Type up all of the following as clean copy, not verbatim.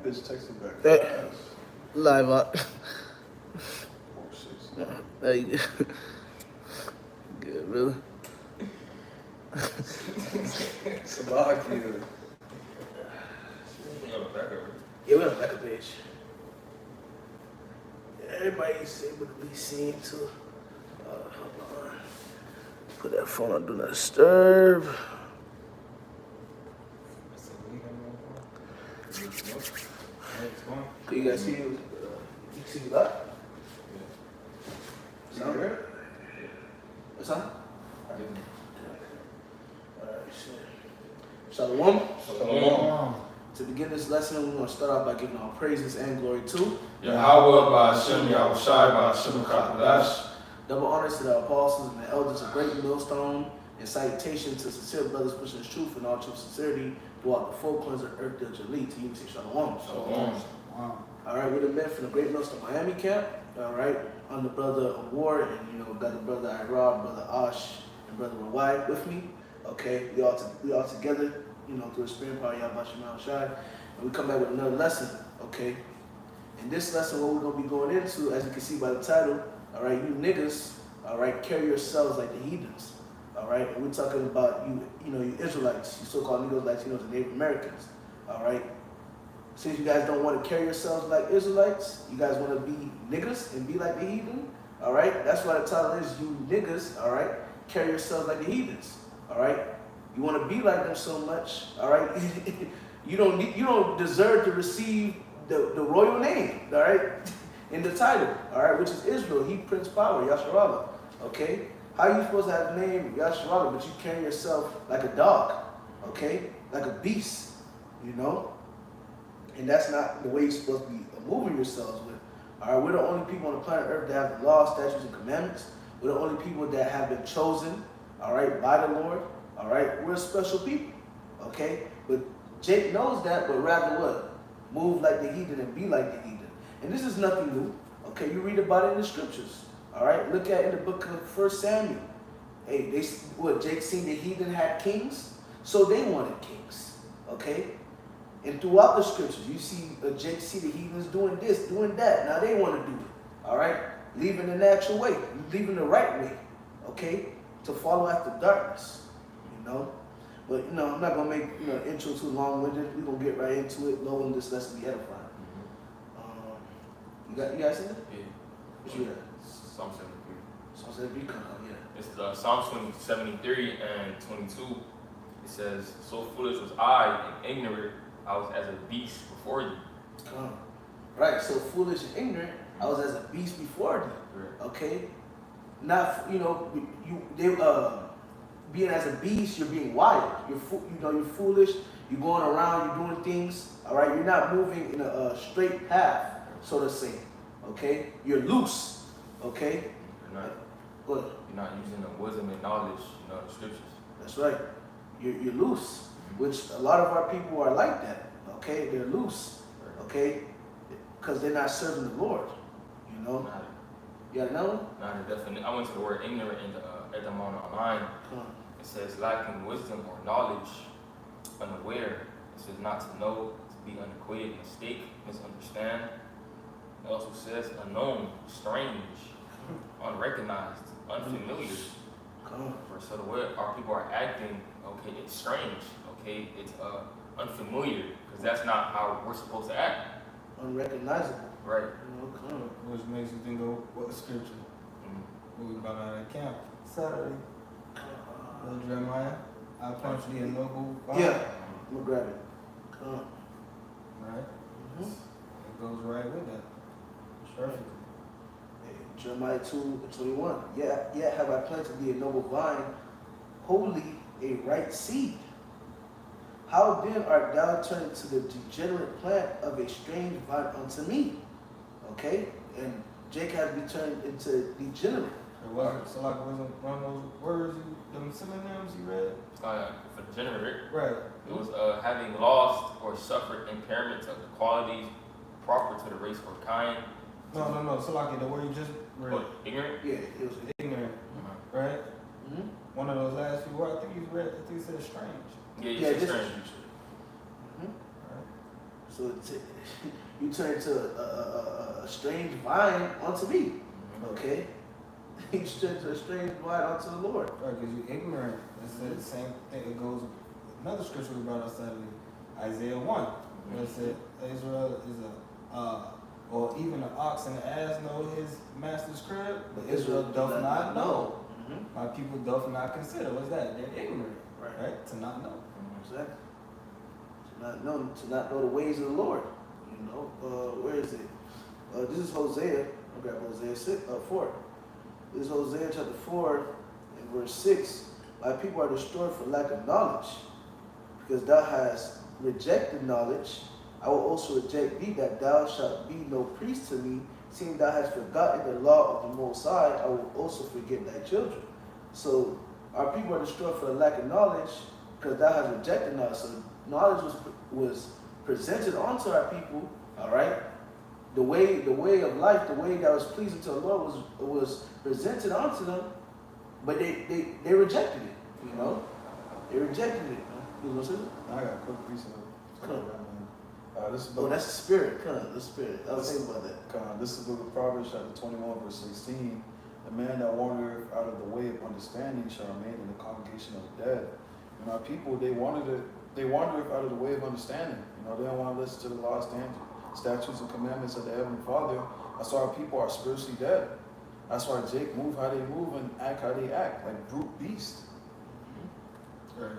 bitch texted back That fast. live up. 460. There you go. Good, really. Slovakia. Yeah, we on the back of the page. Everybody's able to be seen too. Hold on. Put that phone on Do Not Disturb. Can you guys see you? You see that? Sound good? What's on? Alright, shit. Shalom. Shalom. To begin this lesson, we're going to start off by giving all praises and glory to Yahweh Ba'Shem Yahushai Ba'Shem Kakadash. double honors to the apostles and the elders of Great Millstone, and salutation to sincere brothers pushing the truth in all true sincerity throughout the four corners of earth, that lead to you. Say shalom. Shalom. All right, we're the men from the Great Millstone Miami camp. All right, I'm the brother of War, and got the brother Irod, brother Ash, and brother Rawai with me. Okay, we all together. Through the spirit power, Yahweh Shai, and we come back with another lesson. Okay, in this lesson, what we're gonna be going into, as you can see by the title, all right, you niggas, all right, carry yourselves like the heathens. All right, and we're talking about you Israelites, you so-called Negroes, Latinos, and Native Americans. All right. Since you guys don't want to carry yourselves like Israelites, you guys want to be niggas and be like the heathen, all right? That's why the title is you niggas, all right? Carry yourselves like the heathens, all right? You want to be like them so much, all right? you don't deserve to receive the royal name, all right? In the title, all right, which is Israel, he Prince Power, Yasharallah, okay? How are you supposed to have the name Yasharallah, but you carry yourself like a dog, okay? Like a beast, And that's not the way you're supposed to be moving yourselves with. All right, we're the only people on the planet Earth that have the law, statutes, and commandments. We're the only people that have been chosen, all right, by the Lord. All right, we're a special people, okay? But Jake knows that, but rather what? Move like the heathen and be like the heathen. And this is nothing new, okay? You read about it in the scriptures, all right? Look at in the book of 1 Samuel. Hey, Jake seen the heathen had kings, so they wanted kings, okay? And throughout the scriptures, you see Jake see the heathens doing this, doing that. Now they want to do it, all right? Leaving the natural way, leaving the right way, okay? To follow after darkness, But, I'm not going to make, the intro too long-winded. We're going to get right into it. Low in this lesson be edifying. You guys seen it? Yeah. What you got? Psalm 73. Psalm 73, come on, yeah. It's Psalm 73 and 22. It says, "So foolish was I and ignorant, I was as a beast before you." Right, so foolish and ignorant, I was as a beast before thee. Right. Okay? Not, being as a beast, you're being wild. You're foolish, you're going around, you're doing things, all right? You're not moving in a straight path, so to say, okay? You're loose, okay? You're not using the wisdom and knowledge, the scriptures. That's right. You're loose, which a lot of our people are like that, okay? They're loose, okay? Because they're not serving the Lord, You got another one? Not the definition. I went to the word ignorant in the etymology online. It says lacking wisdom or knowledge, unaware. It says not to know, to be unacquainted, mistake, misunderstand. It also says unknown, strange, unrecognized, unfamiliar. So the way our people are acting, okay, it's strange, okay, it's unfamiliar, because that's not how we're supposed to act. Unrecognizable. Right. Which makes you think of what scripture? What we brought out at camp Saturday. Brother Jeremiah, I punch thee a noble vine. Yeah, I'm gonna grab it. Right? It goes right with that. Perfect. Jeremiah 2:21. Yeah, have I planted thee a noble vine, wholly a right seed. How then art thou turned to the degenerate plant of a strange vine unto me? Okay? And Jacob had to be turned into degenerate. So like wasn't one of those words, them synonyms you read? For degenerate, Right. it was having lost or suffered impairment of the qualities proper to the race or kind. No. So like the word you just read. What, ignorant? Yeah, it was Ignorant. Right? One of those last few words, I think you said strange. Yeah, you said strange. Right. So you turn to a strange vine unto me. Okay? You turn to a strange vine unto the Lord. Right, because you're ignorant. That's the same thing. It goes, another scripture we brought outside of Isaiah 1, where it said, Israel is or even an ox and an ass know his master's crib, but Israel doth not know. My people doth not consider. What's that? They're ignorant, right? To not know. Exactly. To not know the ways of the Lord. You know, where is it? This is Hosea. I'll grab Hosea 4. This is Hosea chapter 4 and verse 6. My people are destroyed for lack of knowledge, because thou hast rejected knowledge. I will also reject thee, that thou shalt be no priest to me. Seeing thou hast forgotten the law of the Most High, I will also forget thy children. So our people are destroyed for the lack of knowledge, because thou hast rejected knowledge. So knowledge was presented onto our people, all right? The way of life, the way that was pleasing to the Lord was presented onto them, but they rejected it, you know? They rejected it. You know what I'm saying? I got a quick piece of this is that's the spirit. The spirit. I was thinking about that. This is the book of Proverbs, chapter 21, verse 16. The man that wandereth out of the way of understanding shall remain in the congregation of the dead. And our people, they wandereth out of the way of understanding. You know, they don't want to listen to the laws, statutes, and commandments of the Heavenly Father. That's why our people are spiritually dead. That's why Jake move how they move and act how they act, like brute beasts. Right.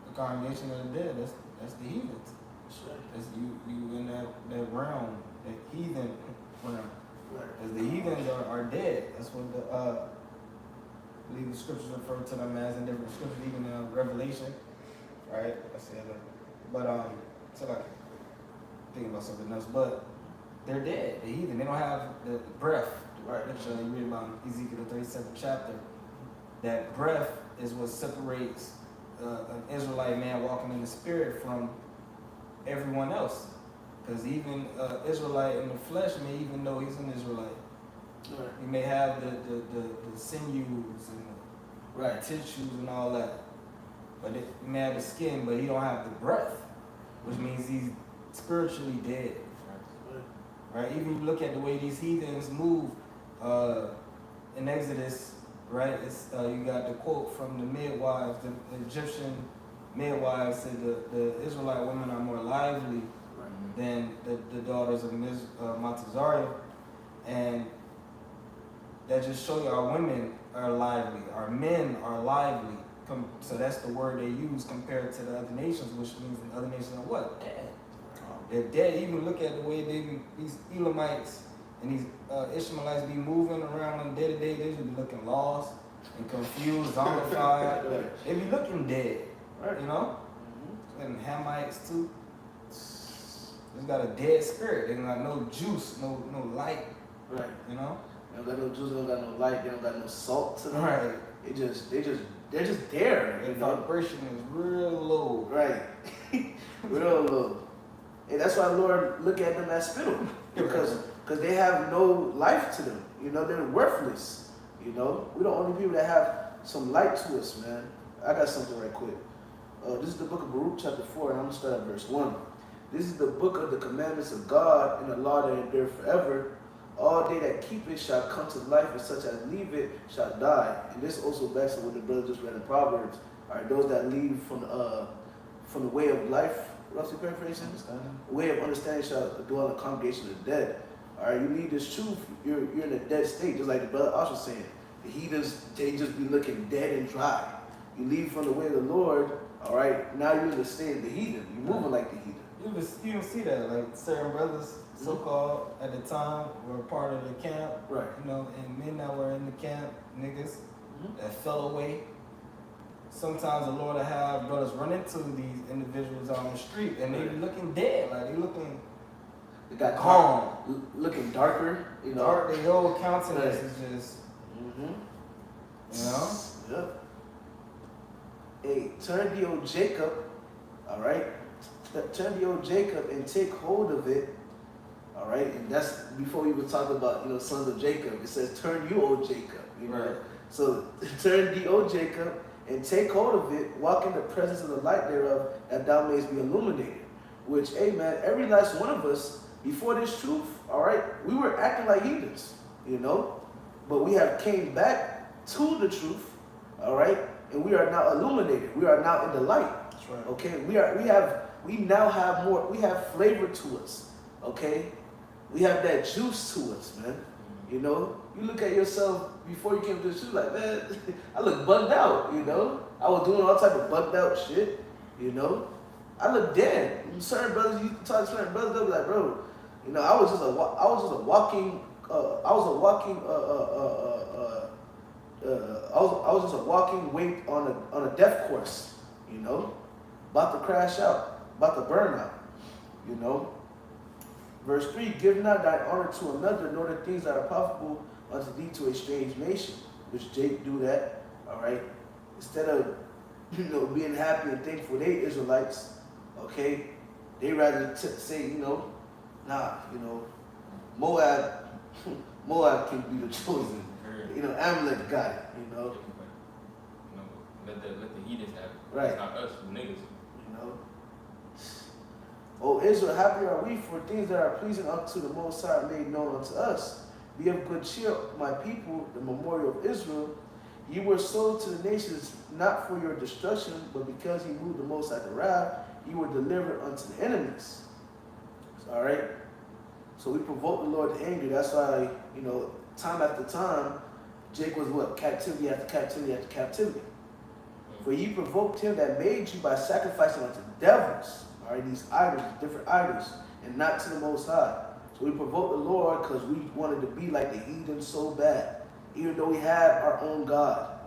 The congregation of the dead, that's the heathens. That's you in that realm, that heathen realm. As the heathens are dead. That's what I believe the scriptures refer to them as in different scriptures, even in Revelation. Right? I said that. But so like thinking about something else, but they're dead. The heathen, they don't have the breath. Right. Which you read about in Ezekiel the 37th chapter. That breath is what separates an Israelite man walking in the spirit from everyone else. Because even Israelite in the flesh may even know he's an Israelite. Right. He may have the sinews and the tissues and all that. But he may have the skin, but he don't have the breath. Which means he's spiritually dead. Right? Even you look at the way these heathens move in Exodus, right? It's you got the quote from the midwives, the Egyptian midwives said the Israelite women are more lively than the daughters of Montezariah, and that just show you our women are lively, our men are lively. So that's the word they use compared to the other nations, which means the other nations are what? Dead. They're dead. Even look at the way these Elamites and these Ishmaelites be moving around on day to day. They just be looking lost and confused, zombified. They be looking dead, you know? And Hamites too. They got a dead spirit. They don't got no juice, no light. Right. You know? They don't got no juice, they don't got no light, they don't got no salt to them. Right. They're just there. Their vibration is real low. Right. Real low. And that's why the Lord look at them as spittle. Because they have no life to them. You know, they're worthless. You know? We're the only people that have some light to us, man. I got something right quick. This is the book of Baruch, chapter 4, and I'm going to start at verse 1. This is the book of the commandments of God and the law that endure forever. All they that keep it shall come to life, and such as leave it shall die. And this also backs up what the brother just read in Proverbs. All right, those that leave from the way of life, roughly paraphrasing, the way of understanding shall dwell in the congregation of the dead. All right, you leave this truth, you're in a dead state, just like the brother Ash was saying. The heathens, they just be looking dead and dry. You leave from the way of the Lord, all right, now you're in the state of the heathen. You're moving like the heathen. You can see that, like certain brothers, so-called at the time, were part of the camp, right? You know, and men that were in the camp, niggas that fell away. Sometimes the Lord will have brothers run into these individuals on the street, and they be looking dead, like they got calm, looking darker, you know. Dark, their whole countenance is just, you know. Yep. Hey, turn thee, O Jacob, all right. Turn thee, O Jacob, and take hold of it. All right, and that's before we even talk about, you know, sons of Jacob. It says, turn you, O Jacob. You know? Right. So turn thee, O Jacob, and take hold of it. Walk in the presence of the light thereof, that thou mayest be illuminated. Which, hey man, every last one of us, before this truth, all right, we were acting like heathens, you know? But we have came back to the truth, all right? And we are now illuminated. We are now in the light. That's right. Okay? We now have more, we have flavor to us. Okay? We have that juice to us, man. You know? You look at yourself before you came to the truth, like, man, I look bugged out, you know? I was doing all type of bugged out shit, you know? I look dead. Certain brothers used to talk to certain brothers, they'll be like, bro, you know, I was just a walking weight on a death course, you know, about to crash out, about to burn out, you know. Verse 3, give not thy honor to another, nor the things that are profitable unto thee to a strange nation, which Jake do that, all right. Instead of, you know, being happy and thankful they Israelites, okay, they rather say, you know, nah, you know, Moab can be the chosen. You know, Amalek got it, you know. Let the heathens have it. Right. It's not us, the niggas. You know. O Israel, happy are we for things that are pleasing unto the Most High made known unto us. Be of good cheer, my people, the memorial of Israel. Ye were sold to the nations not for your destruction, but because ye moved the Most High to wrath, ye were delivered unto the enemies. All right. So we provoke the Lord to anger. That's why, you know, time after time, Jake was what? Captivity after captivity after captivity. For ye provoked him that made you by sacrificing unto devils. All right, these idols, different idols, and not to the Most High. So we provoked the Lord because we wanted to be like the heathen so bad, even though we had our own God.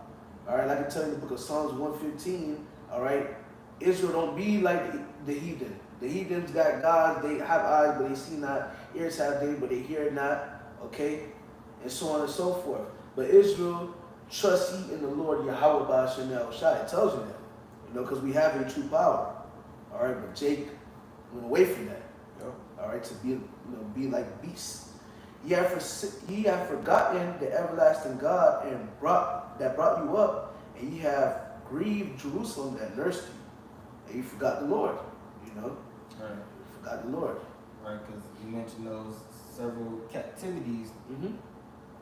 All right, like I tell you in the book of Psalms 115, all right, Israel don't be like the heathen. The heathens got gods, they have eyes, but they see not, ears have they, but they hear not, okay, and so on and so forth. But Israel, trust ye in the Lord Yahweh Ba'ashem Yahushua. It tells you that, you know, because we have a true power. All right, but Jake went away from that. Yep. All right, to be, you know, be like beasts. Ye have forgotten the everlasting God and brought you up, and ye have grieved Jerusalem that nursed you, and you forgot the Lord. You know, Right. you forgot the Lord. Right, because you mentioned those several captivities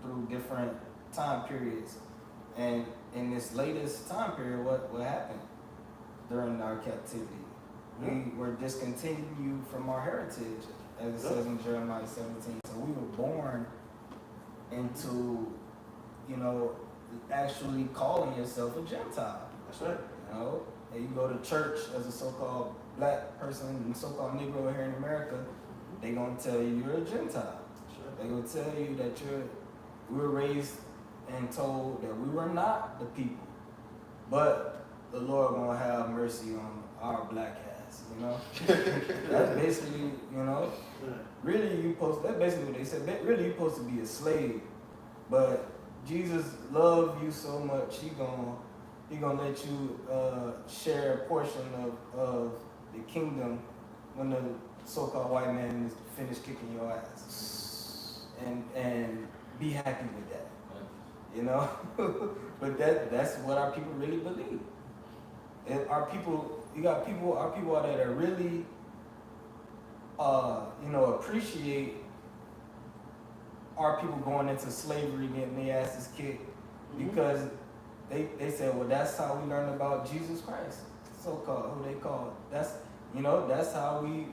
through different time periods. And in this latest time period, what happened during our captivity? We were discontinued from our heritage, as it says in Jeremiah 17. So we were born into, you know, actually calling yourself a Gentile. That's right. You know, and you go to church as a so-called black person and so-called Negro here in America, they gonna tell you you're a Gentile. They gonna tell you that we were raised and told that we were not the people, but the Lord gonna have mercy on our black ass. You know, that's basically, you know, really that's basically what they said. Really, you're supposed to be a slave, but Jesus loved you so much, he gonna let you share a portion of the kingdom when the so-called white man is finished kicking your ass, and be happy with that, you know. But that's what our people really believe. And our people out there that really, you know, appreciate our people going into slavery, getting their asses kicked, because they said, well, that's how we learned about Jesus Christ, so-called, who they call. That's how we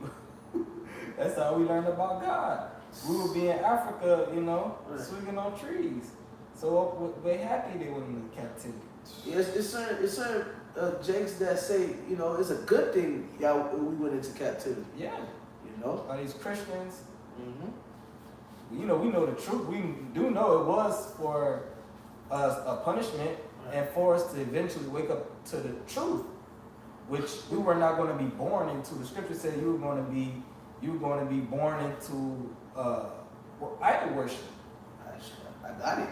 that's how we learned about God. We would be in Africa, you know, swinging on trees. So we're happy they went into captivity. Yes, it's certain Jakes that say, you know, it's a good thing we went into captivity. Yeah. You know? By these Christians, you know, we know the truth. We do know it was for us a punishment and for us to eventually wake up to the truth, which we were not going to be born into. The scripture said you were going to be born into idol worship. I got it.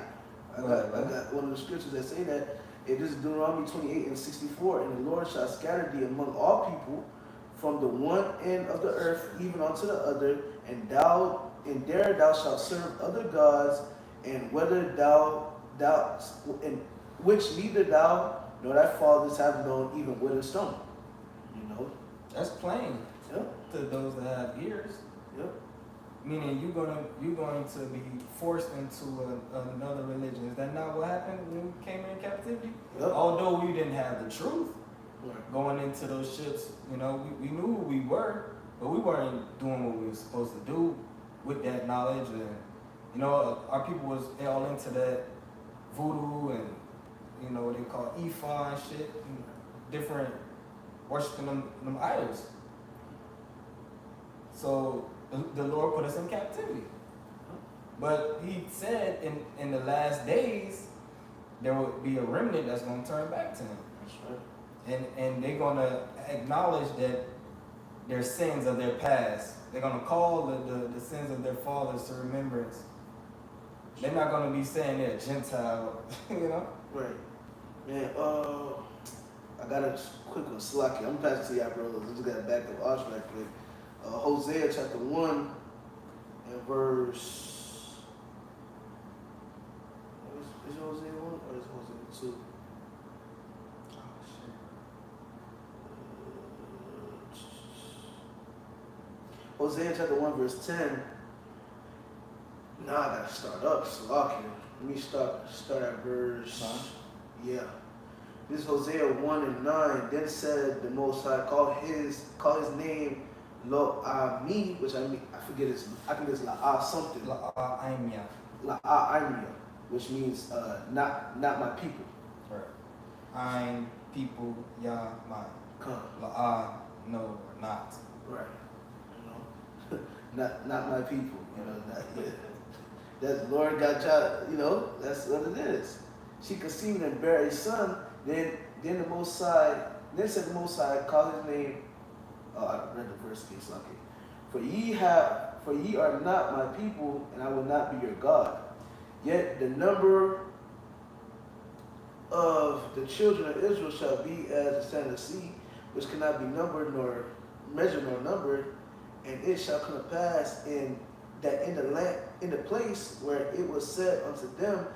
I got one of the scriptures that say that. It is Deuteronomy 28:64, and the Lord shall scatter thee among all people from the one end of the earth even unto the other, and there thou shalt serve other gods, and whether thou and which neither thou nor thy fathers have known, even wood and stone. You know? That's plain. Yep. to those that have ears. Yep. Meaning you're going to be forced into another religion. Is that not what happened when we came in captivity? Yep. Although we didn't have the truth Right. going into those ships, we knew who we were, but we weren't doing what we were supposed to do with that knowledge. And our people was all into that voodoo and what they call Ifa and shit, and different worshiping them idols. So the Lord put us in captivity. But he said in the last days, there would be a remnant that's going to turn back to him. That's right. And they're going to acknowledge that their sins of their past. They're going to call the sins of their fathers to remembrance. They're not going to be saying they're Gentile, Right. Man, I got a quick one, Slaki. I'm passing to y'all, brothers. I just got to back up Osh right quick. Hosea chapter 1 and verse. Is it Hosea 1 or is it Hosea 2? Oh, shit. Hosea chapter 1 verse 10. Now I gotta start up, Slaki. Let me start at verse 9. Yeah. This is Hosea 1 and 9. Then said the Most High, call his name Lo-Ami, which I forget I think it's La something. La'aimya. La-Imya, which means not my people. Right. I'm people, Yah, mine. Come. La'a, no, or not. Right. Not my people. That Lord got y'all, that's what it is. She conceived and bare a son, then the Most High, then said the Most High, call his name. Oh, I read the verse again, Slaki. For ye are not my people, and I will not be your God. Yet the number of the children of Israel shall be as the sand of the sea, which cannot be numbered nor measured nor numbered. And it shall come to pass in the place where it was said unto them,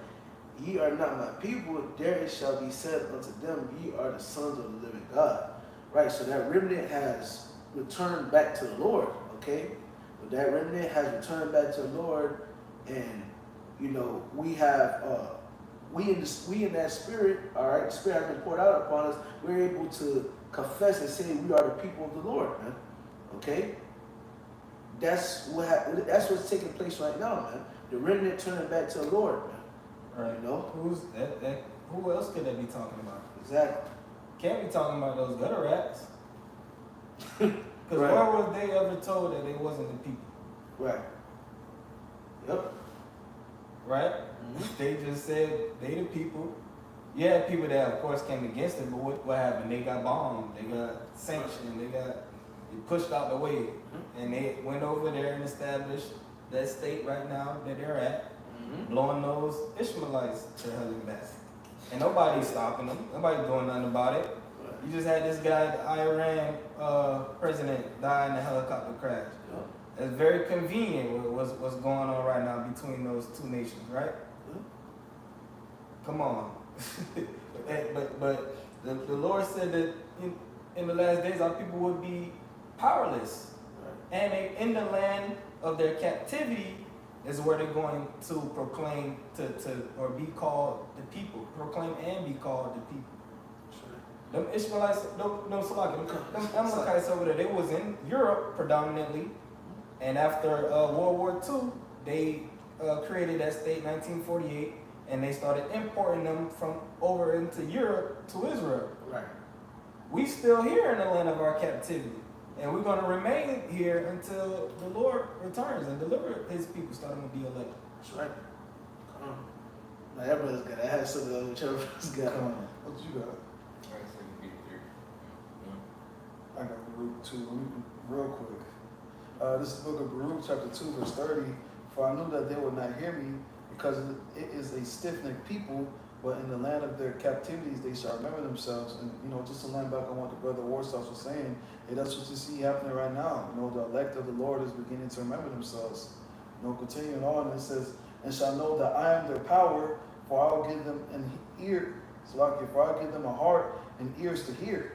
ye are not my people, there it shall be said unto them, ye are the sons of the living God. Right, so that remnant has returned back to the Lord, okay? But that remnant has returned back to the Lord, and we have we in that spirit, all right, the spirit has been poured out upon us, we're able to confess and say we are the people of the Lord, man. Okay? That's what's taking place right now, man. The remnant turning back to the Lord, man. Right. Who's that? Who else could they be talking about? Exactly. Can't be talking about those gutter rats. Because Right. where were they ever told that they wasn't the people? Right. Yep. Right? They just said they the people. You had people that, of course, came against it, but what happened? They got bombed. They got sanctioned. They pushed out the way. And they went over there and established that state right now that they're at, blowing those Ishmaelites to hell and back. And nobody's stopping them. Nobody's doing nothing about it. You just had this guy, the Iran president, die in a helicopter crash. Yep. It's very convenient what's going on right now between those two nations, right? Yep. Come on. but the Lord said that in the last days our people would be powerless. Right. And in the land of their captivity is where they're going to proclaim or be called the people. Proclaim and be called the people. Them Ishmaelites, them Amalekites over there, they was in Europe predominantly. And after World War II, they created that state in 1948, and they started importing them from over into Europe to Israel. Right. We still here in the land of our captivity. And we're going to remain here until the Lord returns and deliver his people, starting with the elect. That's right. Come on. Now everybody's got to have something on whichever one's got. Come on. What you got? Alright, so you read it here. I got Baruch 2. Let me real quick. This is the book of Baruch, chapter 2, verse 30. For I knew that they would not hear me, because it is a stiff-necked people, but in the land of their captivities they shall remember themselves. And, just to line back on what the brother Warsaw was saying, that's what you see happening right now. The elect of the Lord is beginning to remember themselves. Continuing on, it says, and shall know that I am their power, for I will give them an ear, for I will give them a heart and ears to hear.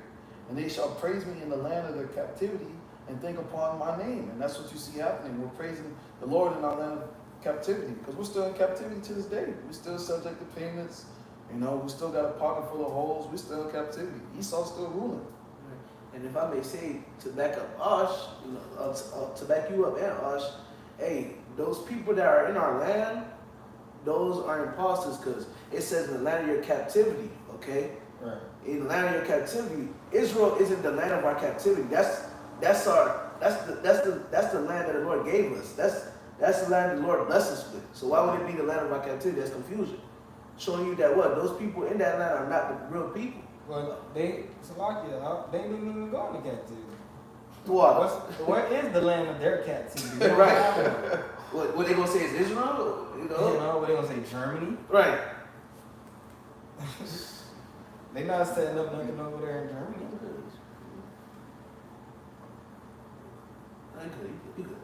And they shall praise me in the land of their captivity, and think upon my name. And that's what you see happening. We're praising the Lord in our land of captivity, because we're still in captivity to this day. We're still subject to payments. You know, we still got a pocket full of holes. We're still in captivity. Esau's still ruling. And if I may say, to back up Osh, you know, to back you up and Osh, hey, those people that are in our land, those are imposters, because it says in the land of your captivity, okay? Right. In the land of your captivity, Israel isn't the land of our captivity. That's the land that the Lord gave us. That's the land the Lord blessed us with. So why would it be the land of our captivity? That's confusion. Showing you that what? Those people in that land are not the real people. Well, they didn't even go into captivity. What? Where is the land of their captivity? They don't Right. have one. What they gonna say is Israel? You know? What they gonna say? Germany? Right. They not setting up nothing over there in Germany. You good.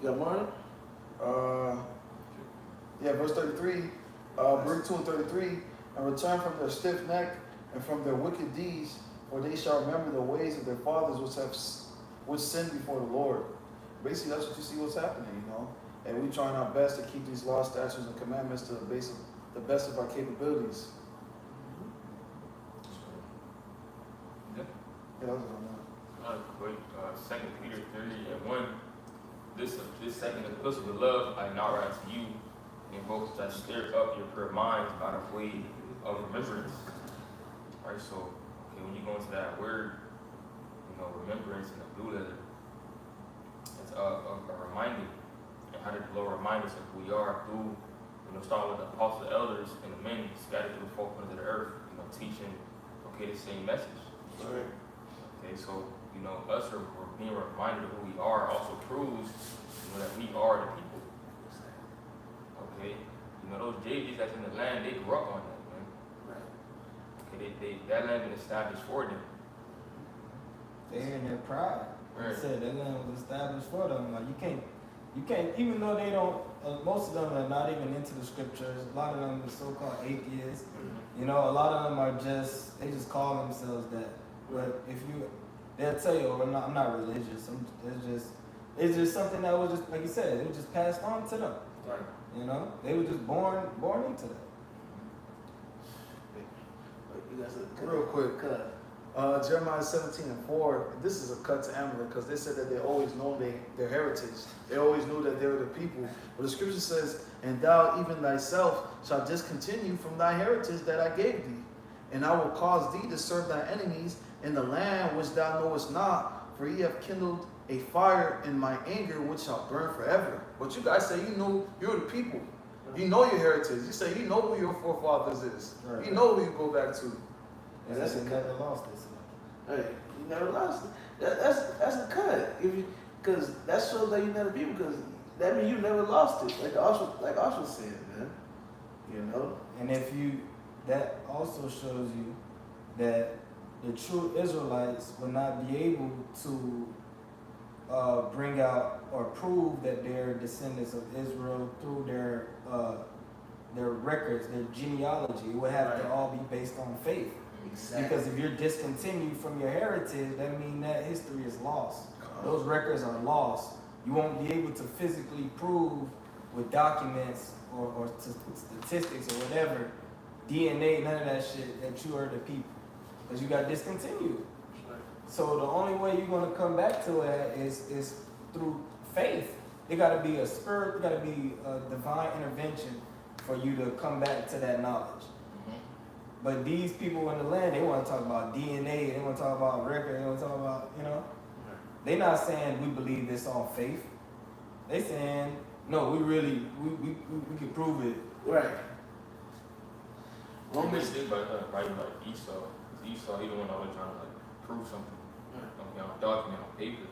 You got more? Yeah, verse 33, verse 2 and 33, and return from their stiff neck and from their wicked deeds, for they shall remember the ways of their fathers which sinned before the Lord. Basically, that's what you see what's happening, you know. And we trying our best to keep these laws, statutes, and commandments to the best of our capabilities. Yeah. Yeah, that was on that. Quick, 2 Peter 3:1. This second epistle of love I now write to you, in hopes that stir up your pure minds by the way of remembrance. Alright, so okay, when you go into that word, you know, remembrance in the blue letter, it's a reminder. And how did the Lord remind us of who we are through, you know, starting with the apostles, the elders, and the men scattered through the four corners of the earth, you know, teaching, okay, the same message. Right. Okay, so, you know, us are being reminded of who we are also proves, you know, that we are the people. Okay, you know, those JVs that's in the land, they grew up on that, man. Right. Okay, that land been established for them. They in their pride. Right. They said that land was established for them. Like you can't, even though they don't, most of them are not even into the scriptures. A lot of them are so-called atheists. Mm-hmm. You know, a lot of them are they just call themselves that. But they'll tell you, oh, I'm not religious. It's just something that was just, like you said, it was just passed on to them. Right. You know, they were just born into that. You guys Real quick, Jeremiah 17:4. This is a cut to Amalek, because they said that they always known their heritage. They always knew that they were the people. But the scripture says, "And thou even thyself shalt discontinue from thy heritage that I gave thee, and I will cause thee to serve thy enemies in the land which thou knowest not, for ye have kindled a fire in my anger which shall burn forever." But you guys say you know you're the people. You know your heritage. You say you know who your forefathers is. Right. You know who you go back to. And that's never lost this. Hey, you never lost it. That's a cut. Because that shows that you never people. Because that means you never lost it. Like Osha said, man. You know. And that also shows you that the true Israelites will not be able to bring out or prove that they're descendants of Israel through their records, their genealogy. It would have to all be based on faith. Exactly. Because if you're discontinued from your heritage, that means that history is lost. Those records are lost. You won't be able to physically prove with documents or statistics or whatever, DNA, none of that shit, that you are the people. Because you got discontinued. So the only way you're going to come back to it is through faith. It got to be a spirit, it got to be a divine intervention for you to come back to that knowledge. But these people in the land, they want to talk about DNA, they want to talk about record, they want to talk about, you know. They're not saying we believe this on faith. They saying, no, we can prove it. Right. One big thing about like Esau, Esau, he the one always trying to like prove something, okay, on a document, on paper.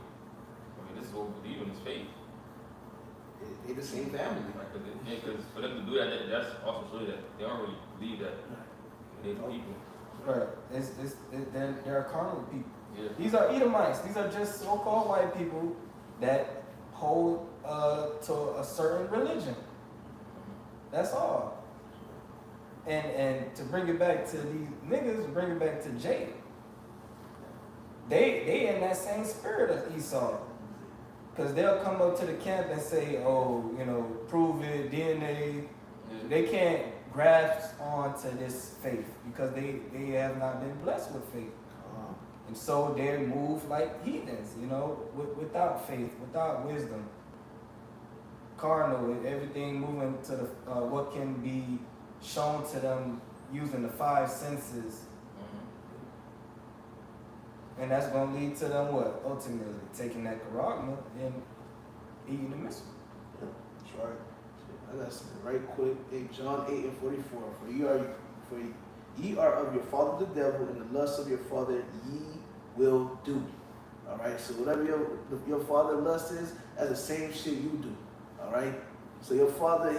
I mean, this is what we believe in, is faith. They're the same family. Because for them to do that, that's also shows that they don't really believe that they're the people. Right. They're carnal people. Yeah. These are Edomites. These are just so-called white people that hold to a certain religion. That's all. And to bring it back to these niggas, bring it back to Jake. they in that same spirit of Esau. Because they'll come up to the camp and say, oh, prove it, DNA. They can't grasp onto this faith because they have not been blessed with faith. And so they move like heathens, without faith, without wisdom. Carnal, everything moving to the what can be shown to them using the five senses. And that's going to lead to them what? Ultimately, taking that charagma and eating the missile. Yeah, that's right. I got something right quick. Hey, John 8:44. For ye are of your father the devil, and the lust of your father ye will do. All right. So whatever your father lust is, that's the same shit you do. All right. So your father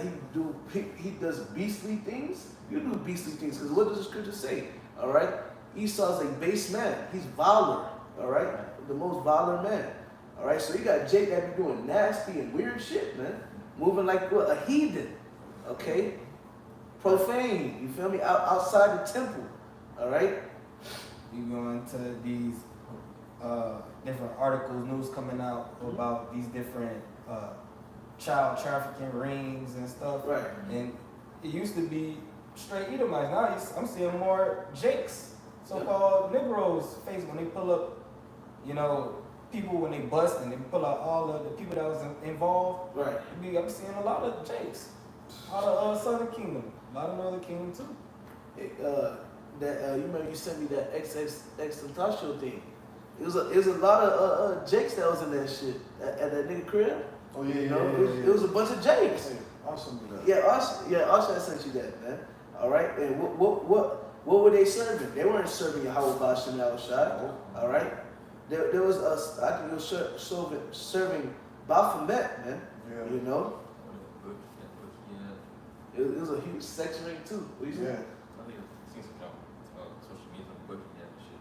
he does beastly things. You do beastly things because what does the scripture say? All right. Esau's a base man. He's viler, all right? The most viler man, all right? So you got Jake that be doing nasty and weird shit, man. Moving like what? A heathen, okay? Profane, you feel me? Outside the temple, all right? You go into these different articles, news coming out about these different child trafficking rings and stuff. Right. And it used to be straight Edomites. Now I'm seeing more Jakes. So-called Negroes face when they pull up, people when they bust and they pull out all of the people that was involved. Right. I'm seeing a lot of Jakes out of Southern Kingdom, a lot of Northern Kingdom too. You remember you sent me that XXXTentacion thing. It was a lot of Jakes that was in that shit at that nigga crib. Oh yeah, It was a bunch of Jakes. Hey, awesome. Usher sent you that, man. All right. And what were they serving? They weren't serving Yahweh Bashim Yahushua. All right. There was I think it was serving Baphomet, man. Yeah. It was a huge sex ring too. What you say? Yeah. I think I've seen some social media on a book he had and shit.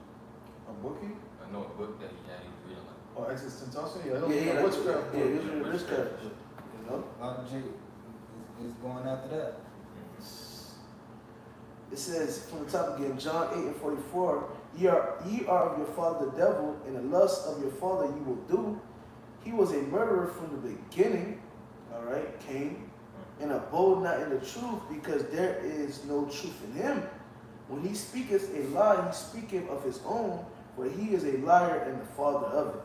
A bookie? I know a book that he had, he was reading like. Oh, XXXTentacion? Yeah, Yeah, witchcraft. yeah, it was in witchcraft. A lot of Jake is going after that. It says from the top again, John 8:44, ye are of your father the devil, and the lust of your father you will do. He was a murderer from the beginning, all right, Cain, and abode not in the truth, because there is no truth in him. When he speaketh a lie, he speaketh of his own, for he is a liar and the father of it.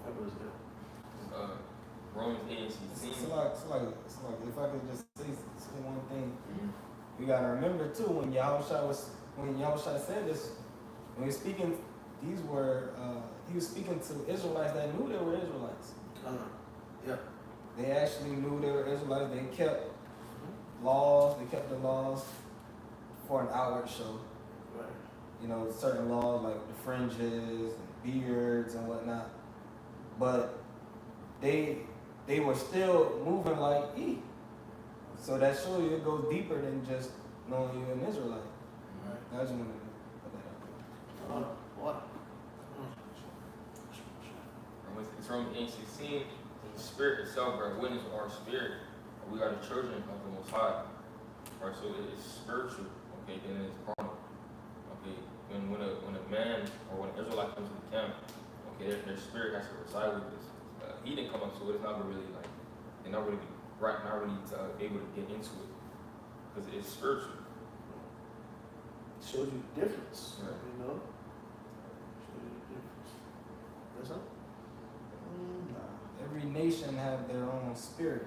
That was good. Romans 8:16. It's like if I could just say one thing. We gotta remember too when Yahushua said this, when he was speaking, he was speaking to Israelites that knew they were Israelites. Yeah. They actually knew they were Israelites. They kept laws. They kept the laws for an outward show. Right. Certain laws like the fringes and beards and whatnot. But they were still moving like E. So that shows you it goes deeper than just knowing you're an Israelite. Right. I just wanted to put that out there. What? It's Romans 8:16. The Spirit itself bear witness with our spirit. We are the children of the Most High. Right, so it's spiritual. Okay, then it's carnal. Okay, when a man or when an Israelite comes to the camp, okay, their spirit has to reside with this. He didn't come up to it. It's not really like they're not really able to get into it because it's spiritual. It shows you the difference. Right. Shows you the difference. That's all? Every nation have their own spirit,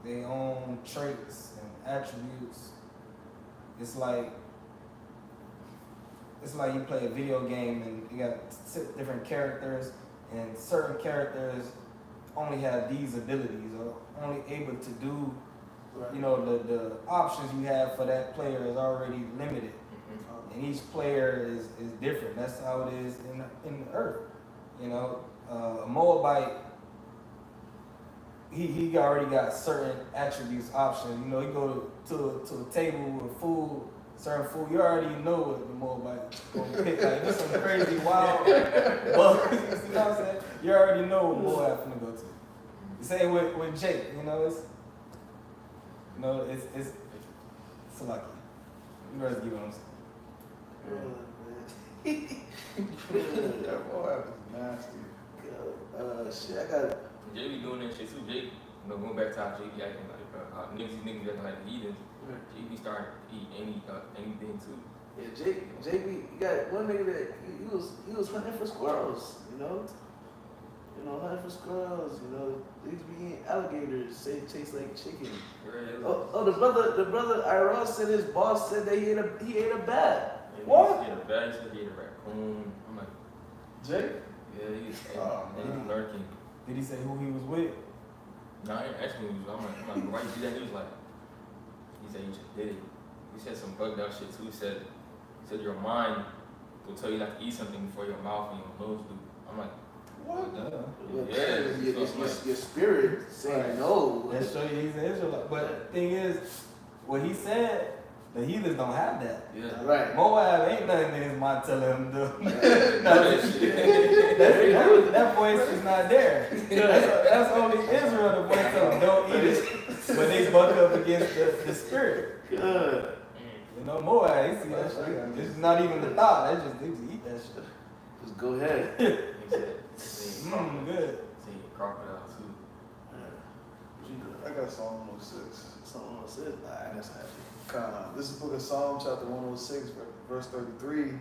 their own traits and attributes. It's like you play a video game and you got different characters, and certain characters only have these abilities or only able to do, Right. the options you have for that player is already limited. And each player is different. That's how it is in the earth. A Moabite, he already got certain attributes, options. You go to a table with food, certain food, you already know what the Moabite gonna pick. Like, this some crazy wild bugs. You see what I'm saying? You already know what Moab finna go to. The same with Jake. It's lucky. You guys get what I'm saying. Yeah, Yeah, Moab is nasty. Shit, I got. Jay be doing that shit too. Jay, going back to how Jay be acting like niggas acting like the heathens. Jay be starting to eat anything too. Yeah, JB, you got one nigga that he was hunting for squirrels, hunting for squirrels, they used to be eating alligators, say it tastes like chicken. Oh, the brother Iran said his boss said that he ate a bat. What? He ate a bat, he said he ate a raccoon. I'm like, Jake? yeah, he's lurking. Did he say who he was with? No, I didn't ask him. I'm like, why you do that? He was like, he said you just did it. He said some bugged out shit too. He said your mind will tell you not to eat something before your mouth and your nose do. I'm like, What? Your spirit saying no. That show you he's an Israelite. But the thing is, what he said, the heathens don't have that. yeah. Right. Moab ain't nothing in his mind telling him to do. That voice is not there. That's only Israel, the voice telling them don't eat it. But they buck up against the spirit. Good. Moab, you see that shit. It's not even the thought. They just eat that shit. Just go ahead. He said, Good. see crocodile too. I got Psalm 106. Something else says, I guess I have to. This is book of Psalm chapter 106, verse 33.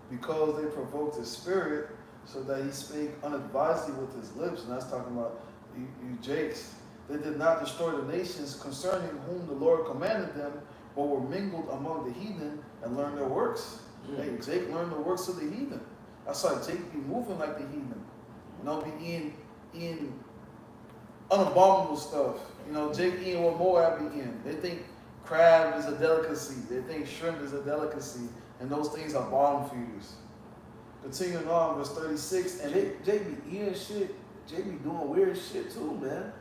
Because they provoked his spirit, so that he spake unadvisedly with his lips. And that's talking about you Jakes. They did not destroy the nations concerning whom the Lord commanded them, but were mingled among the heathen and learned their works. Hey, Jake learned the works of the heathen. That's why Jake be moving like the heathen. Be eating unabominable stuff. Jake eating what Moab be eating. They think crab is a delicacy. They think shrimp is a delicacy. And those things are bottom feeders. Continuing on, verse 36. And Jake be eating shit. Jake be doing weird shit too, man.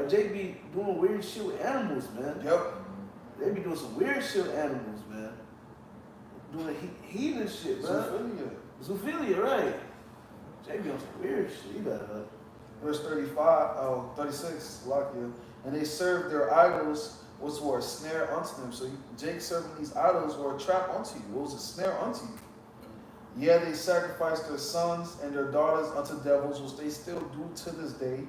Jake be doing weird shit with animals, man. Yep. They be doing some weird shit with animals, man. Doing heathen shit, man. Zoophilia, right. Jake be on some weird shit. You better. Verse 36, Lakia. And they served their idols, which were a snare unto them. So Jake serving these idols were a trap unto you. It was a snare unto you. Yeah, they sacrificed their sons and their daughters unto devils, which they still do to this day,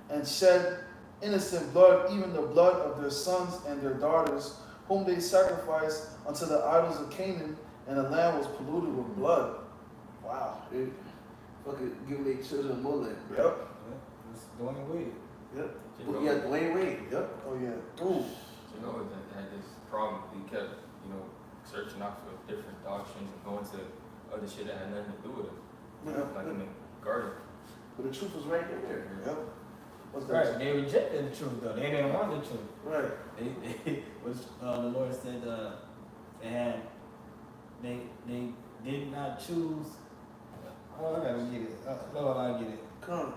and shed innocent blood, even the blood of their sons and their daughters, whom they sacrificed unto the idols of Canaan, and the land was polluted with blood. Wow. They fucking giving their children Molech. Yep. It's Dwayne Wade. Yep. Yeah, Dwayne Wade. Yep. Oh yeah. Ooh. That had this problem. He kept, searching out for different doctrines and going to other shit that had nothing to do with it. Yeah. Like in the garden. But the truth was right there. Yep. What's that? Right, they rejected the truth though. They didn't want the truth. Right. Which the Lord said they did not choose. Oh, I gotta get it. Lord, I get it. Come on.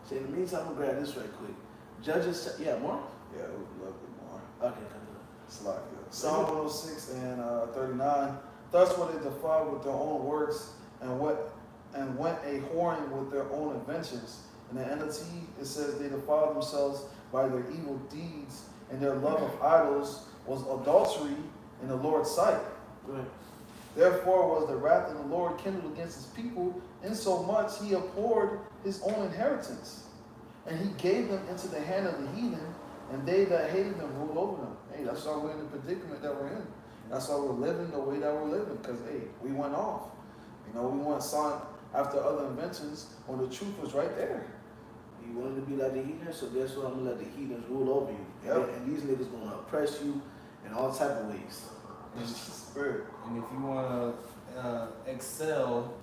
So in the meantime, I'm gonna grab this right quick. Judges, yeah, more? Yeah, we would love it more. Okay, come on. It's like Psalm 106 and 39. Thus were they defiled with their own works, and went a whoring with their own inventions. In the NLT, it says they defiled themselves by their evil deeds, and their love of idols was adultery in the Lord's sight. Right. Therefore was the wrath of the Lord kindled against his people, insomuch he abhorred his own inheritance. And he gave them into the hand of the heathen, and they that hated them ruled over them. Hey, that's why we're in the predicament that we're in. That's why we're living the way that we're living, because, hey, we went off. We went sought after other inventions when the truth was right there. You wanted to be like the heathens, so guess what? I'm gonna let the heathens rule over you. Yep. And these niggas gonna oppress you in all type of ways. Spirit. And if you want to excel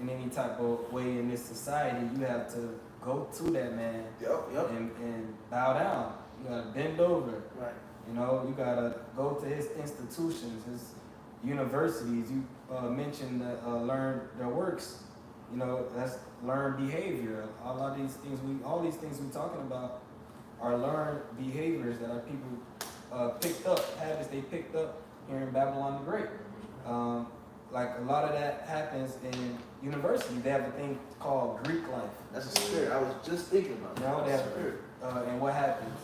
in any type of way in this society, you have to go to that man Yep. and bow down. You got to bend over. Right. You got to go to his institutions, his universities. You mentioned learn their works. That's learned behavior. All these things we're talking about are learned behaviors that our people picked up, habits they picked up here in Babylon the Great. Like a lot of that happens in university. They have a thing called Greek life. That's a spirit. I was just thinking about that. They have spirit. And what happens?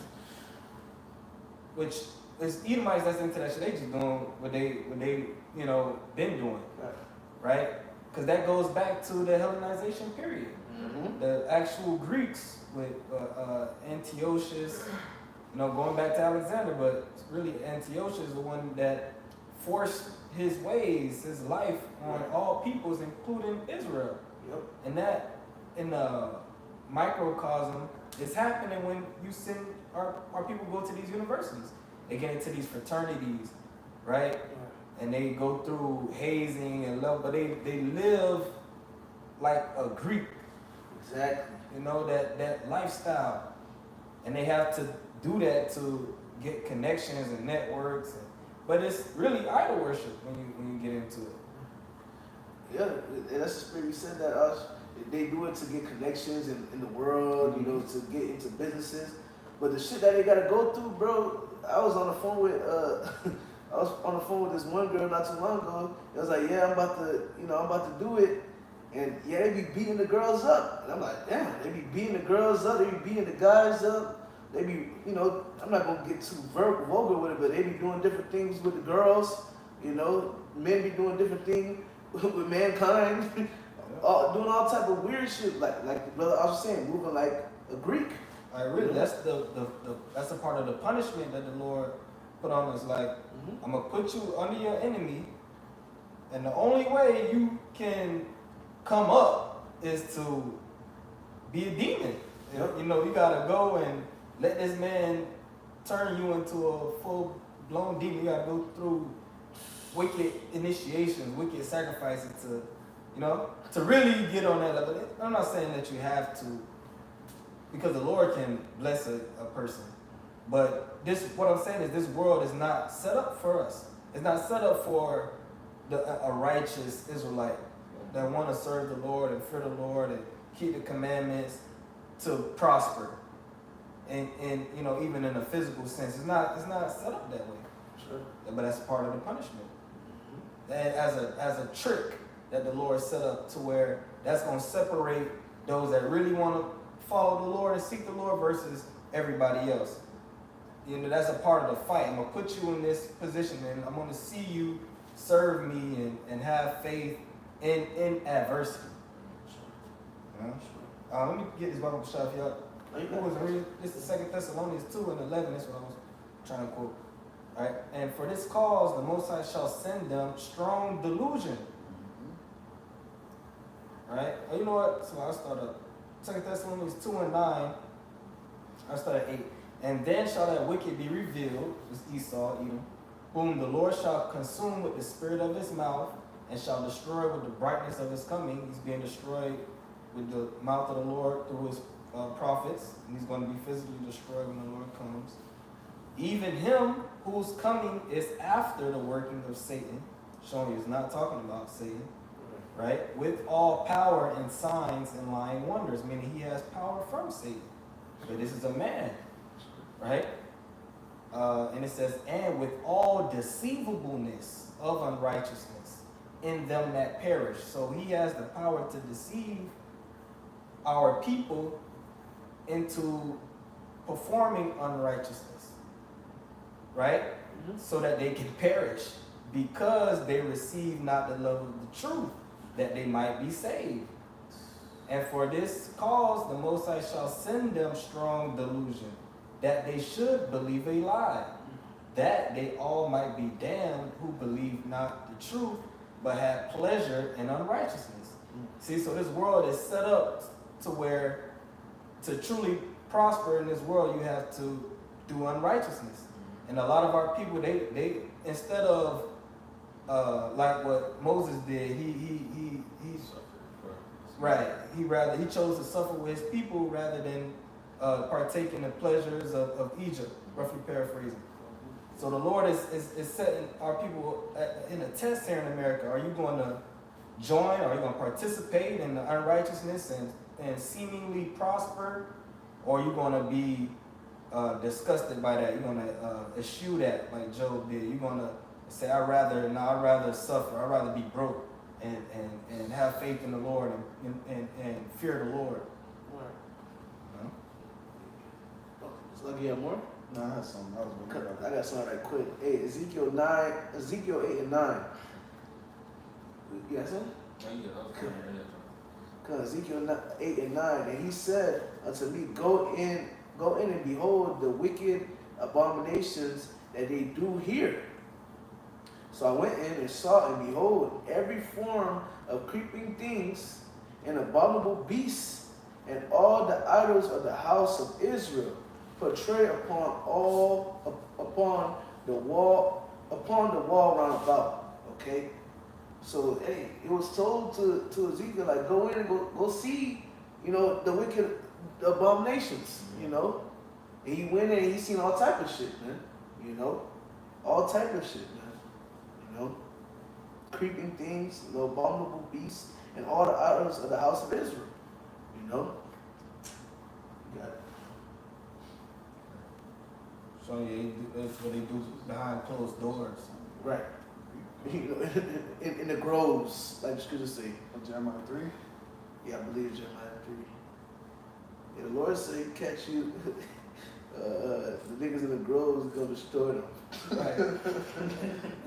Which is Edomites that's into that shit. They just doing what they been doing, Right. right? because that goes back to the Hellenization period. Mm-hmm. The actual Greeks with Antiochus, going back to Alexander, but really Antiochus is the one that forced his ways, his life on all peoples, including Israel. Yep. And that, in the microcosm, is happening when you send our people go to these universities. They get into these fraternities, right? And they go through hazing and love, but they live like a Greek. Exactly. That lifestyle. And they have to do that to get connections and networks. But it's really idol worship when you get into it. Yeah, and that's the spirit. We said that us. They do it to get connections in the world, to get into businesses. But the shit that they gotta go through, bro. I was on the phone with this one girl not too long ago. It was like, yeah, I'm about to do it. And yeah, they be beating the girls up. And I'm like, damn, they be beating the girls up, they be beating the guys up. They be, I'm not gonna get too vulgar with it, but they be doing different things with the girls. Men be doing different things with mankind. Doing all type of weird shit, like the brother I was saying, moving like a Greek. Really, that's that's a part of the punishment that the Lord put on us. Like, I'm gonna put you under your enemy, and the only way you can come up is to be a demon. Yep. You gotta go and let this man turn you into a full-blown demon. You gotta go through wicked initiations, wicked sacrifices to really get on that level. I'm not saying that you have to, because the Lord can bless a person. But what I'm saying is this world is not set up for us. It's not set up for a righteous Israelite that want to serve the Lord and fear the Lord and keep the commandments to prosper. And even in a physical sense, it's not set up that way. Sure. But that's part of the punishment. And as a trick that the Lord set up to where that's going to separate those that really want to follow the Lord and seek the Lord versus everybody else. That's a part of the fight. I'm going to put you in this position and I'm going to see you serve me and have faith in adversity. Let me get this Bible shot for y'all. This is 2 Thessalonians 2 and 11. That's what I was trying to quote. All right. And for this cause, the Most High shall send them strong delusion. All right. Oh, you know what? So I'll start up. 2 Thessalonians 2 and 9. I'll start at 8. And then shall that wicked be revealed, this Esau, Edom, whom the Lord shall consume with the spirit of his mouth, and shall destroy with the brightness of his coming. He's being destroyed with the mouth of the Lord through his prophets, and he's going to be physically destroyed when the Lord comes. Even him whose coming is after the working of Satan, showing he's not talking about Satan, right? With all power and signs and lying wonders, meaning he has power from Satan. But this is a man, right? And it says, and with all deceivableness of unrighteousness in them that perish. So he has the power to deceive our people into performing unrighteousness, right? So that they can perish because they receive not the love of the truth, that they might be saved. And for this cause the Most High shall send them strong delusion, that they should believe a lie, that they all might be damned who believe not the truth, but have pleasure in unrighteousness. See, so this world is set up to where to truly prosper in this world, you have to do unrighteousness. And a lot of our people, they instead of like what Moses did, he chose to suffer with his people rather than partake in the pleasures of Egypt, roughly paraphrasing. So the Lord is setting our people in a test here in America. Are you going to join? Are you going to participate in the unrighteousness and seemingly prosper? Or are you going to be disgusted by that? You're going to eschew that like Job did. You're going to say, I'd rather suffer. I'd rather be broke and have faith in the Lord and fear the Lord. So you have more? No, I had something. I got something right quick. Hey, Ezekiel 8 and 9. You got something? Because Ezekiel 8 and 9, and he said unto me, go in and behold the wicked abominations that they do here. So I went in and saw, and behold, every form of creeping things and abominable beasts, and all the idols of the house of Israel, portrayed upon the wall round about. Okay, so hey, it was told to Ezekiel, like, go in and go see, the wicked abominations, and he went in and he seen all type of shit, man, all type of shit, man, creeping things, abominable beasts, and all the idols of the house of Israel, You got it. So yeah, that's what they do behind closed doors. Right. In the groves, like the scriptures say. Jeremiah 3. Yeah, I believe Jeremiah 3. Yeah, the Lord say, catch you. The niggas in the groves is gonna destroy them. Right.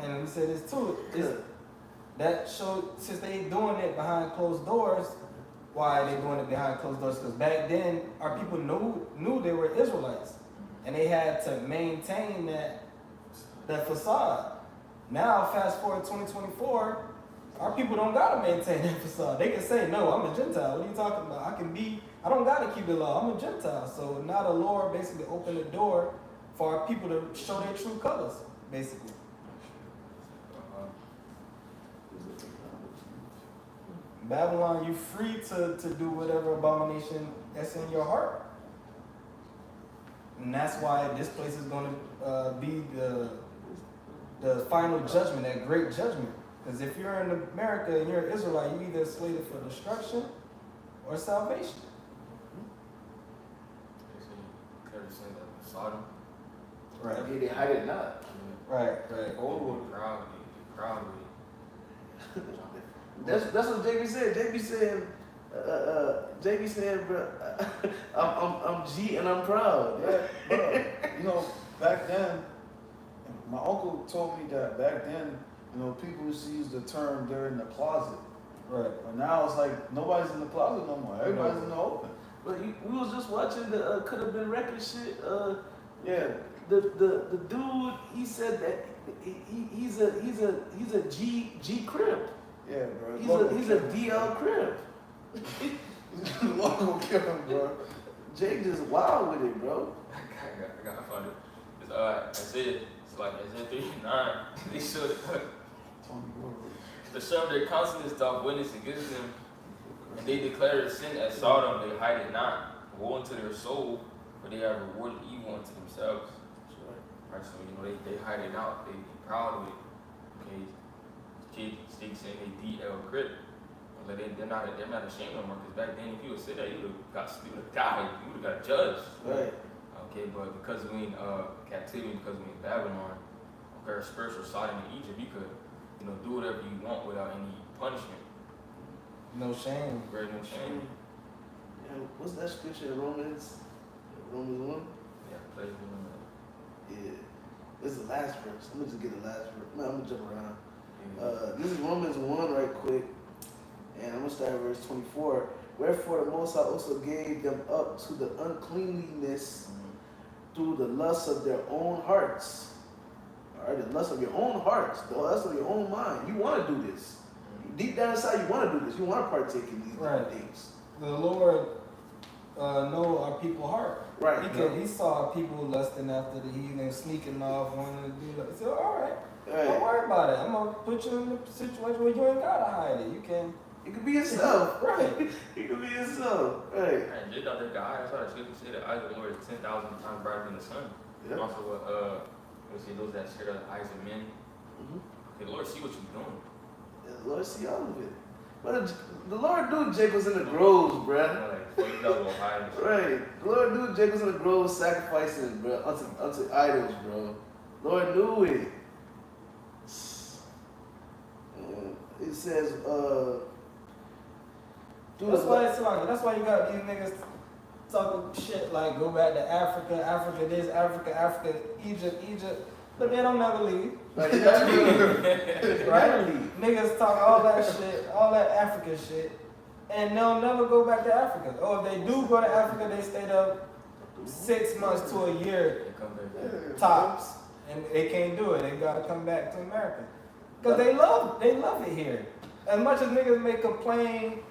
And we said this too. That showed, since they doing it behind closed doors, why are they doing it behind closed doors? Because back then, our people knew they were Israelites, and they had to maintain that facade. Now, fast forward 2024, our people don't gotta maintain that facade. They can say, no, I'm a Gentile. What are you talking about? I don't gotta keep the law. I'm a Gentile. So now the Lord basically opened the door for our people to show their true colors, basically. Babylon, you're free to do whatever abomination that's in your heart. And that's why this place is going to be the final judgment, that great judgment. Because if you're in America and you're an Israelite, you either slated for destruction or salvation. Sodom. Right. Yeah, they hide it not. Right. Old proud with That's what JB said. JB said, bro, I'm G and I'm proud. Yeah, bro. Back then, my uncle told me that back then, people used to use the term they're in the closet. Right. But now it's like nobody's in the closet no more. Everybody's in the open. But we was just watching the Could Have Been Record shit. Yeah. The dude, he said that he's a G crib. Yeah, bro. He's a DL crib. Local killing, bro. Jake just wild with it, bro. I got funny. I said, it's like Isaiah 3 and 9. They should to show their constant stop witness against them, and they declare sin as Sodom, they hide it not. Woe unto their soul, for they have rewarded evil unto themselves. Right, so they hide it out, they be proud of it. Okay, kids saying they DL crip. Like they're not ashamed no more, because back then if you would say that, you would have died, you would have got judged. Right. Okay, but because we in captivity, because we in Babylon, our spiritual side in Egypt, you could, do whatever you want without any punishment. No shame. Great no shame. Yeah, what's that scripture in Romans? Romans 1? Yeah, play Yeah. This is the last verse. Let me just get the last verse. No, I'm gonna jump around. yeah. This is Romans 1 right quick. And I'm gonna start at verse 24. Wherefore the Most High also gave them up to the uncleanliness through the lust of their own hearts. All right, the lust of your own hearts, the lust of your own mind. You want to do this. Deep down inside, you want to do this. You want to partake in these different things. The Lord know our people's heart. Right. He saw people lusting after the heathen, sneaking off, wanting to do that. He said, all right, don't worry about it. I'm going to put you in a situation where you ain't got to hide it. You can be yourself. Right. You can be yourself. Right. And just out there, God, that's why the scripture said that eyes of the Lord is 10,000 times brighter than the sun. Yep. Also, we see those that share the eyes of men. Mm-hmm. The Lord see what you're doing. Yeah, the Lord see all of it. But the Lord knew Jake was in the groves, bruh. Like, Right. The Lord knew Jake was in the groves sacrificing, bro, unto idols, bro. Lord knew it. It says, that's why you got these niggas talking shit like go back to Africa, Egypt. but they don't never leave. Right, they never leave. Right? Niggas talk all that shit, all that African shit, and they'll never go back to Africa. Or if they do go to Africa, they stay there 6 months to a year They come back. tops, and they can't do it. They gotta come back to America because they love it here. As much as niggas may complain,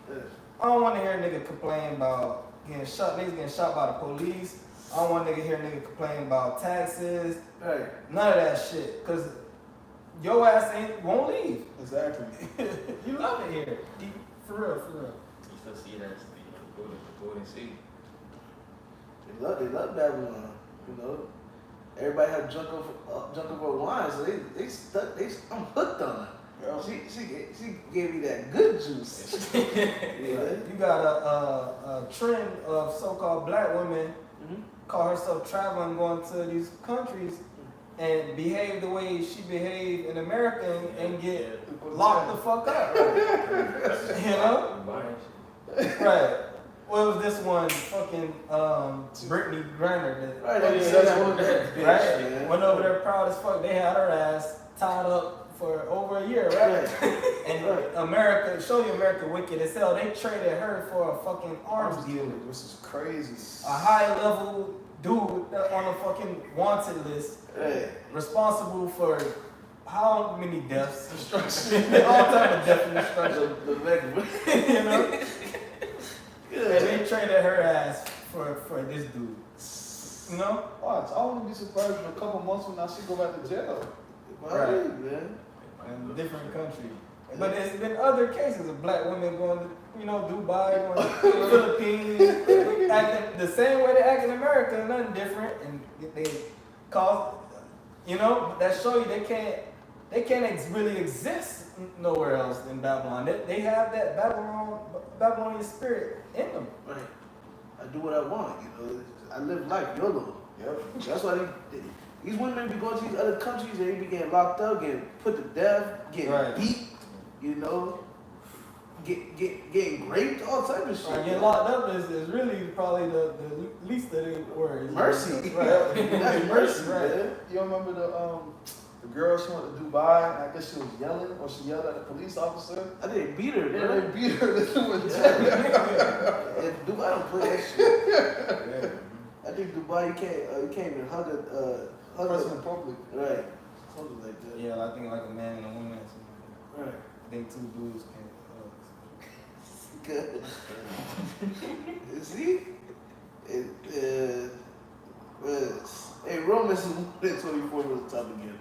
I don't want to hear a nigga complain about getting shot. Niggas getting shot by the police. I don't want to hear nigga complain about taxes. Right. None of that shit, cause your ass won't leave. Exactly. You love it here, for real, for real. You still see it as the golden sea. They love that one. You know, everybody had drunk over wine, so they stuck. I'm hooked on it. Yeah. She gave me that good juice. Yeah. You got a trend of so-called black women call herself traveling, going to these countries and behave the way she behaved in America and get locked the fuck up. You know? Right. What was this one? Fucking Brittany Griner. Right. Right? Went over there proud as fuck. They had her ass tied up for over a year, right? And America, show you America wicked as hell. They traded her for a fucking arms dealer. This is crazy. A high level dude on a fucking wanted list, responsible for how many deaths? All type of death and destruction. You know? And they traded her ass for this dude. You know? Watch, I wouldn't be surprised in a couple months from now she go back to jail. Right, man. In a different country. But there's been other cases of black women going to, Dubai, going to the Philippines, acting the same way they act in America, nothing different, and they cause, that show you they can't really exist nowhere else in Babylon. They have that Babylonian spirit in them. Right. I do what I want, I live life, YOLO. Yep. That's why these women be going to these other countries and they be getting locked up, getting put to death, getting beat, getting raped, all type of shit. Getting locked up is really probably the least of the worries. Mercy. Right. That's mercy, right. man. You remember the girl she went to Dubai, and I guess she was yelling, or she yelled at the police officer? I think they beat her, Yeah, bro. they beat her. They threw her in jail. And Dubai don't play that shit. I think Dubai, you can't even hug a Person in public. Right. Something like that. Yeah, I think like a man and a woman or something like that. Right. I think two dudes can't Good. You see? Hey, Romans 1:24 was the top again.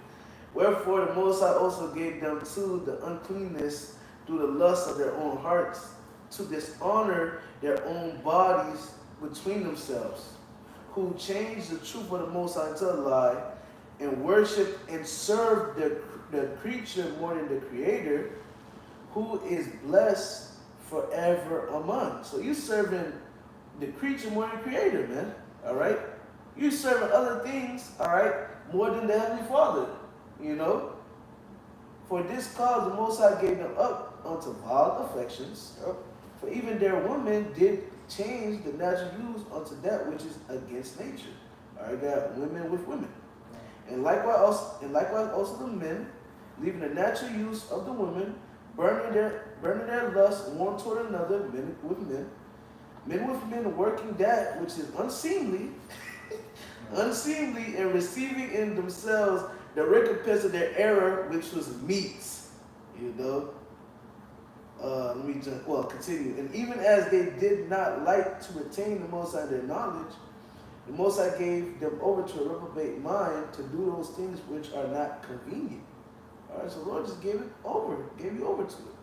Wherefore the Most High also gave them to the uncleanness through the lust of their own hearts, to dishonor their own bodies between themselves, who changed the truth of the Most High into a lie, and worship and serve the creature more than the Creator, who is blessed forever among. So you serving the creature more than the Creator, man. All right? You serving other things, all right, more than the Heavenly Father. For this cause the Most High gave them up unto vile affections. For even their women did change the natural use unto that which is against nature. All right, got women with women. And likewise also the men, leaving the natural use of the women, burning their lust one toward another, men with men working that which is unseemly, and receiving in themselves the recompense of their error, which was meats. Let me just, continue. And even as they did not like to retain the Most High in their knowledge, the Most High gave them over to a reprobate mind to do those things which are not convenient. All right, so the Lord just gave you over to it.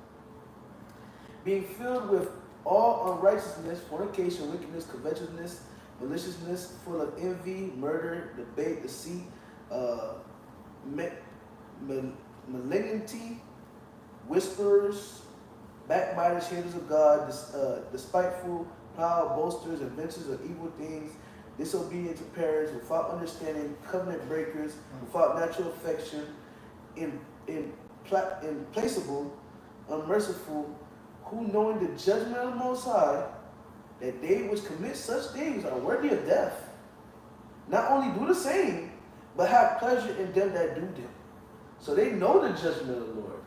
Being filled with all unrighteousness, fornication, wickedness, covetousness, maliciousness, full of envy, murder, debate, deceit, malignity, whisperers, backbiters, haters of God, despiteful, proud, boasters, inventors of evil things, disobedient to parents, without understanding, covenant breakers, without natural affection, implacable, unmerciful, who knowing the judgment of the Most High, that they which commit such things are worthy of death, not only do the same, but have pleasure in them that do them. So they know the judgment of the Lord.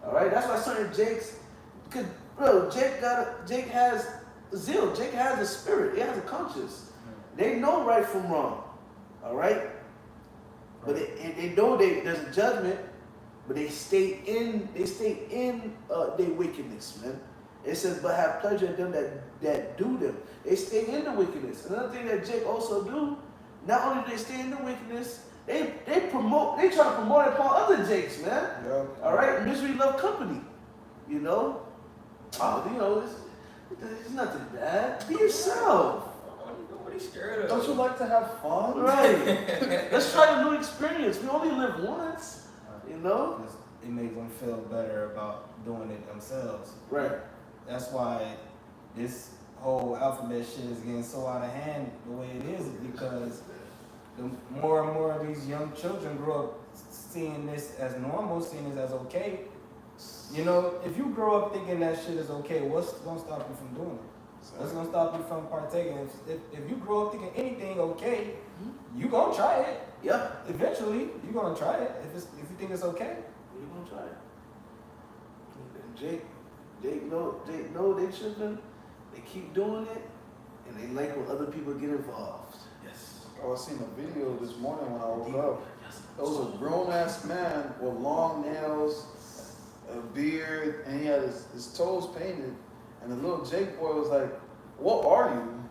All right, that's why certain Jakes, because bro, Jake has zeal. Jake has a spirit. He has a conscience. They know right from wrong. All right, but they know there's a judgment, but they stay in their wickedness, man. It says, but have pleasure in them that do them. They stay in the wickedness. Another thing that Jake also do, not only do they stay in the wickedness, they try to promote it upon other Jakes, man. Yeah. All right, misery love company. You know, it's nothing bad. Be yourself. Nobody's scared of. Don't you like to have fun? Right. Let's try a new experience. We only live once. You know. Because it makes them feel better about doing it themselves. Right. That's why this whole alphabet shit is getting so out of hand the way it is because the more and more of these young children grow up seeing this as normal, seeing this as okay. You know, if you grow up thinking that shit is okay, what's gonna stop you from doing it? What's gonna stop you from partaking? If you grow up thinking anything okay, you gonna try it. Yeah. Eventually, you gonna try it if you think it's okay. You gonna try it. And Jake know they children. They keep doing it, and they like when other people get involved. Yes. Oh, I seen a video this morning when I woke up. There was a grown-ass man with long nails, a beard, and he had his toes painted. And the little Jake boy was like, "What are you?"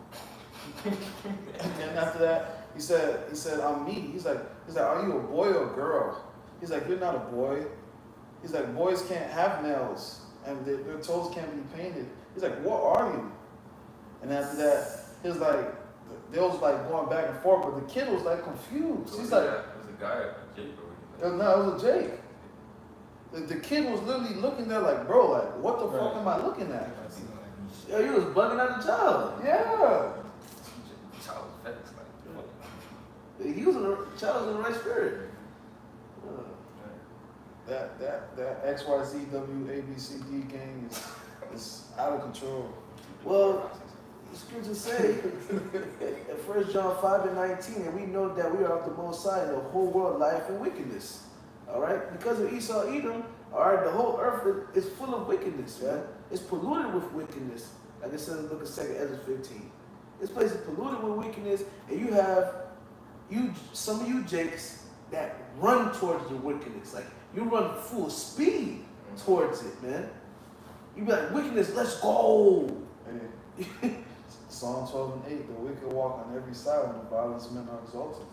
And then after that, he said, "I'm me." He's like, "Are you a boy or a girl?" He's like, "You're not a boy." He's like, "Boys can't have nails, and their toes can't be painted." He's like, "What are you?" And after that, he was like, they was like going back and forth, but the kid was like confused. He's like, it was a guy, a Jake, or no, it was a Jake. The kid was literally looking there like, bro, like, what the fuck am I looking at? Yeah, you was bugging out the child. Yeah. Child effects, like, He was in the child was in the right spirit. That XYZWABCD gang is out of control. Well, the scriptures say in 1 John 5:19, and we know that we are of the Most High, and the whole world lieth in wickedness. All right, because of Esau, Edom, all right, the whole earth is full of wickedness, man. It's polluted with wickedness. Like I said in the book of 2 Ezra 15. This place is polluted with wickedness, and you have some of you Jakes that run towards the wickedness. Like you run full speed towards it, man. You be like, wickedness, let's go. Hey, Psalm 12 and 8, the wicked walk on every side and the violence men are exalted.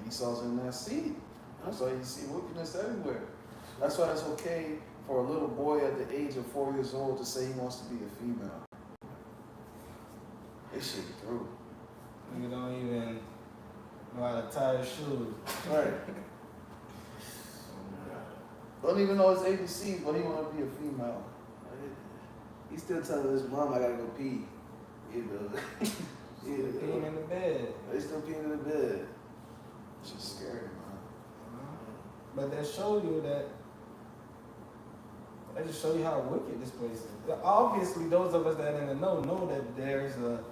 Esau's in that seat. That's why you see wickedness everywhere. That's why it's okay for a little boy at the age of 4 years old to say he wants to be a female. They shit through. You don't even know how to tie his shoes. Right. Don't even know his ABC, but he want to be a female. He's still telling his mom, I gotta go pee. You know. Still peeing in the bed. He's still peeing in the bed. It's just scary, man. But that show you that. That just show you how wicked this place is. Obviously, those of us that in the know that there's a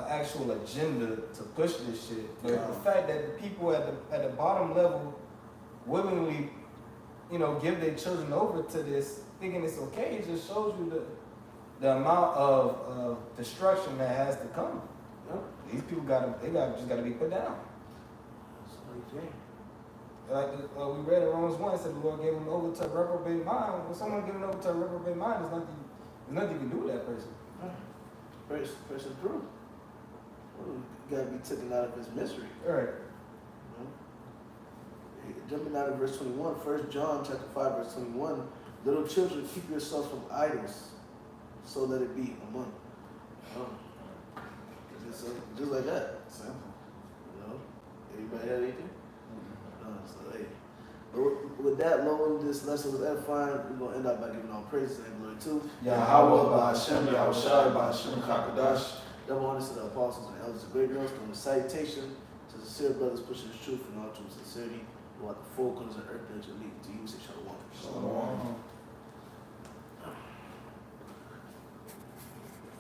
actual agenda to push this shit. But the fact that the people at the bottom level willingly, give their children over to this, thinking it's okay, it just shows you the amount of destruction that has to come. These people just gotta be put down. Like we read in Romans 1, it said the Lord gave them over to a reprobate mind. When someone given over to a reprobate mind, there's nothing you can do with that person. Person through. You gotta be taken out of his misery. All right. Jumping out of verse 21, 1 John chapter 5, verse 21, little children, keep yourselves from idols, so let it be among you. Just like that. Simple. Anybody have anything? So, hey. But with that, Lord, this lesson was edifying. We're going to end up by giving all praises and glory to Yahweh, Ba'Hashem, Yahushai, Ba'Hashem, Kakadash. double honors to the apostles and elders of great notes, doing the citation to sincere brothers pushing the truth and all true sincerity, throughout the four corners of earth that you lead to you, say shalom. Shalom.